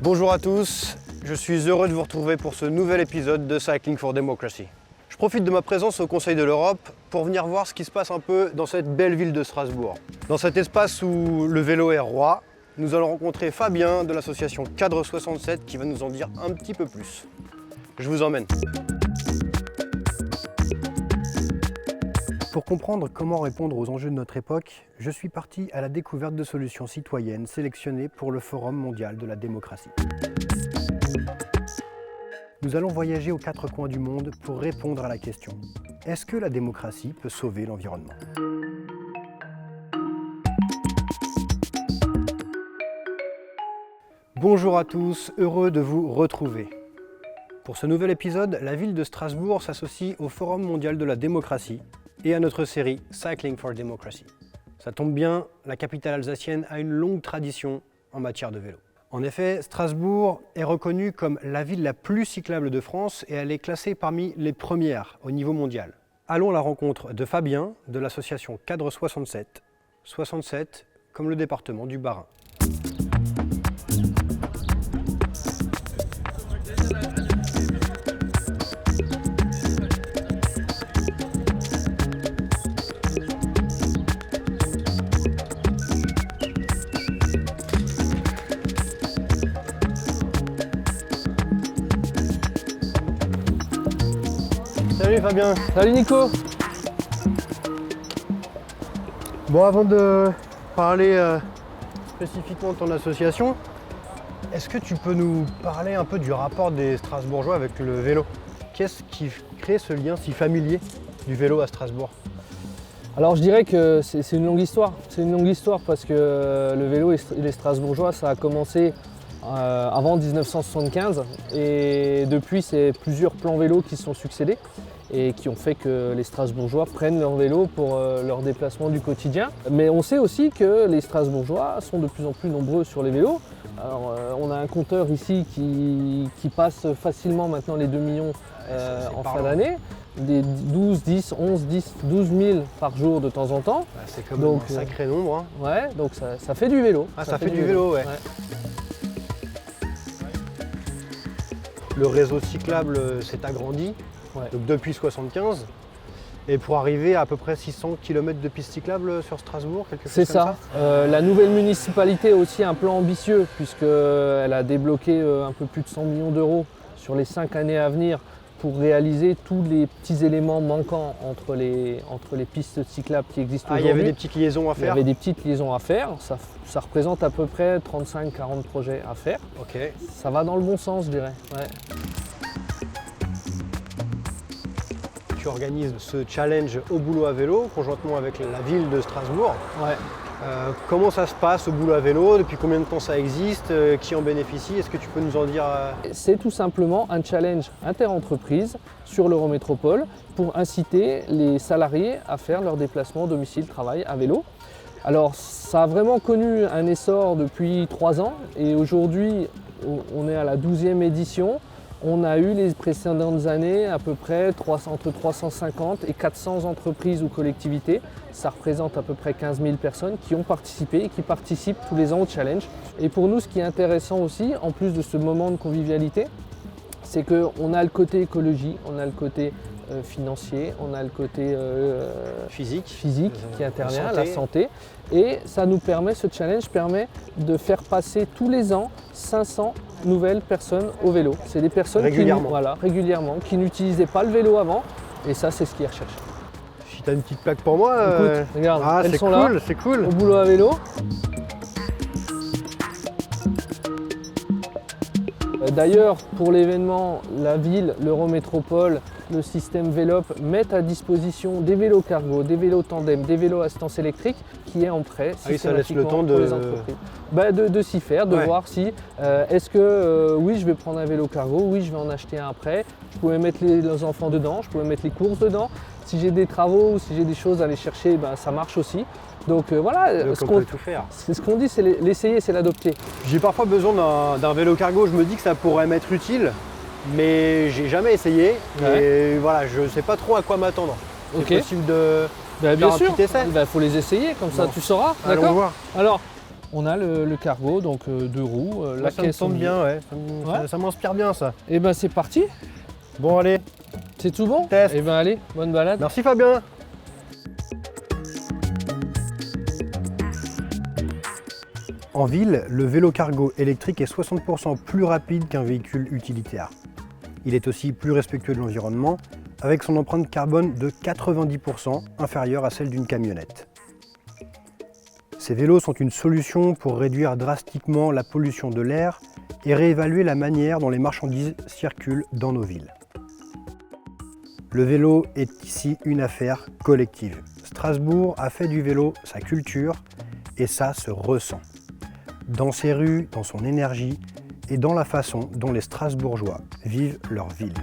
Bonjour à tous, je suis heureux de vous retrouver pour ce nouvel épisode de Cycling for Democracy. Je profite de ma présence au Conseil de l'Europe pour venir voir ce qui se passe un peu dans cette belle ville de Strasbourg. Dans cet espace où le vélo est roi, nous allons rencontrer Fabien de l'association Cadre 67 qui va nous en dire un petit peu plus. Je vous emmène. Pour comprendre comment répondre aux enjeux de notre époque, je suis parti à la découverte de solutions citoyennes sélectionnées pour le Forum mondial de la démocratie. Nous allons voyager aux quatre coins du monde pour répondre à la question: est-ce que la démocratie peut sauver l'environnement ? Bonjour à tous, heureux de vous retrouver. Pour ce nouvel épisode, la ville de Strasbourg s'associe au Forum mondial de la démocratie et à notre série Cycling for Democracy. Ça tombe bien, la capitale alsacienne a une longue tradition en matière de vélo. En effet, Strasbourg est reconnue comme la ville la plus cyclable de France et elle est classée parmi les premières au niveau mondial. Allons à la rencontre de Fabien de l'association Cadre 67, 67 comme le département du Bas-Rhin. Salut Fabien. Salut Nico. Bon, avant de parler spécifiquement de ton association, est-ce que tu peux nous parler un peu du rapport des Strasbourgeois avec le vélo ? Qu'est-ce qui crée ce lien si familier du vélo à Strasbourg ? Alors je dirais que c'est une longue histoire. C'est une longue histoire parce que le vélo et les Strasbourgeois, ça a commencé avant 1975 et depuis c'est plusieurs plans vélo qui se sont succédés et qui ont fait que les Strasbourgeois prennent leur vélo pour leur déplacement du quotidien. Mais on sait aussi que les Strasbourgeois sont de plus en plus nombreux sur les vélos. Alors, on a un compteur ici qui passe facilement maintenant les 2 millions en fin d'année. Des 12, 10, 11, 10, 12 000 par jour de temps en temps. C'est quand même un sacré nombre. Hein. Ouais, donc ça fait du vélo. Ah, ça fait du vélo, ouais. Le réseau cyclable s'est agrandi donc depuis 1975 et pour arriver à peu près 600 km de pistes cyclables sur Strasbourg, quelque chose comme ça. C'est ça. La nouvelle municipalité a aussi un plan ambitieux puisqu'elle a débloqué un peu plus de 100 millions d'euros sur les 5 années à venir pour réaliser tous les petits éléments manquants entre les pistes cyclables qui existent aujourd'hui. Il y avait des petites liaisons à faire. Il y avait des petites liaisons à faire. Ça représente à peu près 35-40 projets à faire. Ok. Ça va dans le bon sens, je dirais. Ouais. Tu organises ce challenge au boulot à vélo conjointement avec la ville de Strasbourg. Ouais. Comment ça se passe au boulot à vélo? Depuis combien de temps ça existe? Qui en bénéficie? Est-ce que tu peux nous en dire? C'est tout simplement un challenge inter-entreprise sur l'Eurométropole pour inciter les salariés à faire leur déplacement domicile-travail à vélo. Alors ça a vraiment connu un essor depuis 3 ans et aujourd'hui on est à la 12e édition. On a eu les précédentes années à peu près entre 350 et 400 entreprises ou collectivités. Ça représente à peu près 15 000 personnes qui ont participé et qui participent tous les ans au challenge. Et pour nous, ce qui est intéressant aussi, en plus de ce moment de convivialité, c'est qu'on a le côté écologie, on a le côté financier, on a le côté physique qui intervient, la santé. Et ça nous permet, ce challenge permet de faire passer tous les ans 500 nouvelles personnes au vélo. C'est des personnes régulièrement, qui n'utilisaient pas le vélo avant et ça c'est ce qu'ils recherchent. Si tu as une petite plaque pour moi, écoute, regarde, elles sont là, c'est cool. Au boulot à vélo. D'ailleurs, pour l'événement, la ville, l'Eurométropole, le système Vélop mettent à disposition des vélos cargo, des vélos tandem, des vélos assistance électrique qui est en prêt systématiquement pour les entreprises. De s'y faire, de voir si est-ce que oui je vais prendre un vélo cargo, oui je vais en acheter un après, je pouvais mettre les enfants dedans, je pouvais mettre les courses dedans. Si j'ai des travaux ou si j'ai des choses à aller chercher, ça marche aussi. Donc voilà, donc on peut tout faire. Ce qu'on dit, c'est l'essayer, c'est l'adopter. J'ai parfois besoin d'un vélo cargo, je me dis que ça pourrait m'être utile, mais j'ai jamais essayé et voilà, je sais pas trop à quoi m'attendre. C'est possible de bien sûr, un petit essai. Il faut les essayer, comme ça tu sauras. Allons voir. Alors, on a le cargo, donc 2 roues, la Ça me caisse au tombe milieu. bien, ouais. Ouais. Ça m'inspire bien ça. Et ben c'est parti, Bon allez, c'est tout bon? Test. Et ben allez, bonne balade. merci Fabien. En ville, le vélo cargo électrique est 60% plus rapide qu'un véhicule utilitaire. Il est aussi plus respectueux de l'environnement, avec son empreinte carbone de 90% inférieure à celle d'une camionnette. Ces vélos sont une solution pour réduire drastiquement la pollution de l'air et réévaluer la manière dont les marchandises circulent dans nos villes. Le vélo est ici une affaire collective. Strasbourg a fait du vélo sa culture et ça se ressent. Dans ses rues, dans son énergie et dans la façon dont les Strasbourgeois vivent leur ville.